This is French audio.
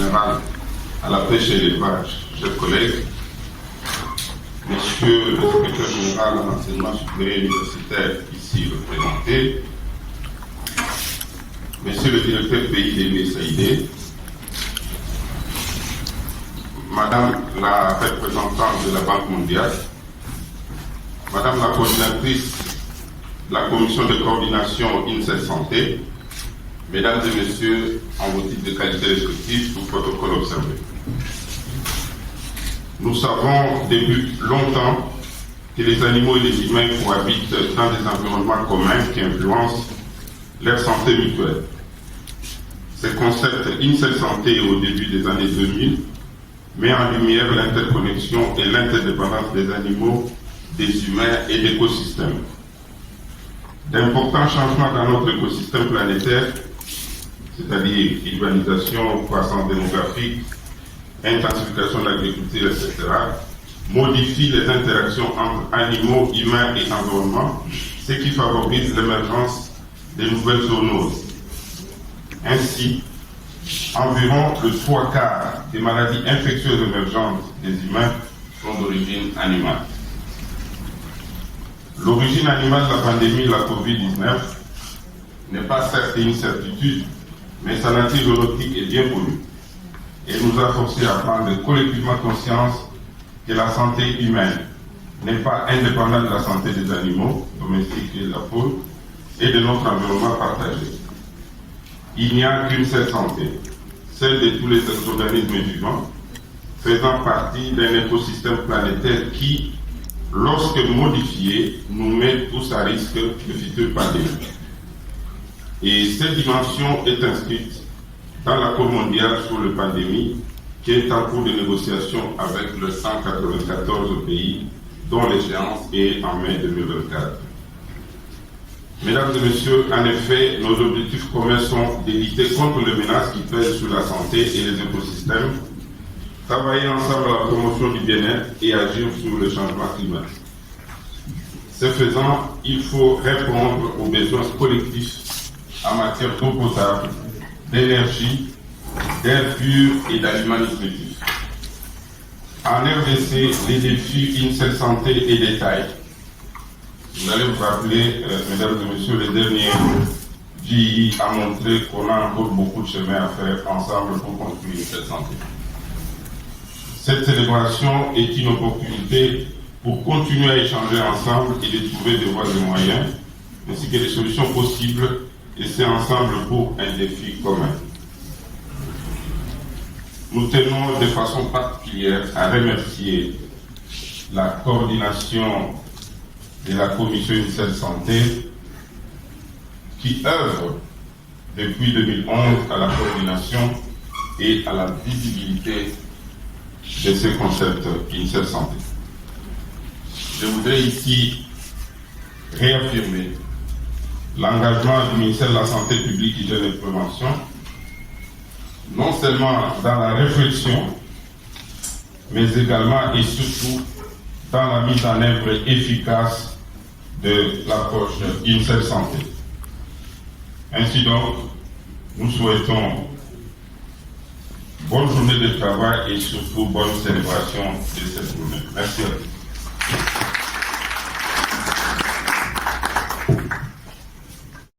général à la pêche et l'élevage, chers collègues, Monsieur le secrétaire général à l'enseignement supérieur universitaire ici représenté, Monsieur le directeur PIDB Saïdé, Madame la représentante de la Banque mondiale, Madame la coordinatrice de la commission de coordination INSEE Santé, Mesdames et Messieurs, en vos titres de qualité respectifs, tout protocole observé. Nous savons depuis longtemps que les animaux et les humains cohabitent dans des environnements communs qui influencent leur santé mutuelle. Ce concept INSEE Santé au début des années 2000 met en lumière l'interconnexion et l'interdépendance des animaux, des humains et d'écosystèmes. D'importants changements dans notre écosystème planétaire, c'est-à-dire urbanisation, croissance démographique, intensification de l'agriculture, etc., modifient les interactions entre animaux, humains et environnement, ce qui favorise l'émergence de nouvelles zoonoses. Ainsi, environ le 3/4 des maladies infectieuses émergentes des humains sont d'origine animale. L'origine animale de la pandémie de la COVID-19 n'est pas certes une certitude, mais sa nature zoonotique est bien connue et nous a forcé à prendre collectivement conscience que la santé humaine n'est pas indépendante de la santé des animaux, domestiques et de la faune, et de notre environnement partagé. Il n'y a qu'une seule santé, celle de tous les organismes vivants, faisant partie d'un écosystème planétaire qui, lorsque modifié, nous met tous à risque de futures pandémies. Et cette dimension est inscrite dans l'accord mondial sur la pandémie qui est en cours de négociation avec le 194 pays dont l'échéance est en mai 2024. Mesdames et Messieurs, en effet, nos objectifs communs sont d'éviter contre les menaces qui pèsent sur la santé et les écosystèmes, travailler ensemble à la promotion du bien-être et agir sur le changement climatique. Ce faisant, il faut répondre aux besoins collectifs en matière d'eau potable, d'énergie, d'air pur et d'aliments nutritifs. En RDC, les défis INSEE Santé et détail. Vous allez vous rappeler, mesdames et messieurs, les derniers GI a montré qu'on a encore beaucoup de chemin à faire ensemble pour construire cette santé. Cette célébration est une opportunité pour continuer à échanger ensemble et de trouver des voies et moyens, ainsi que des solutions possibles, et c'est ensemble pour un défi commun. Nous tenons de façon particulière à remercier la coordination de la commission INSEE Santé qui œuvre depuis 2011 à la coordination et à la visibilité de ce concept INSEE Santé. Je voudrais ici réaffirmer l'engagement du ministère de la Santé publique, Hygiène et Prévention, non seulement dans la réflexion, mais également et surtout dans la mise en œuvre efficace de l'approche INSEE Santé. Ainsi donc, nous souhaitons bonne journée de travail et surtout bonne célébration de cette journée. Merci à vous.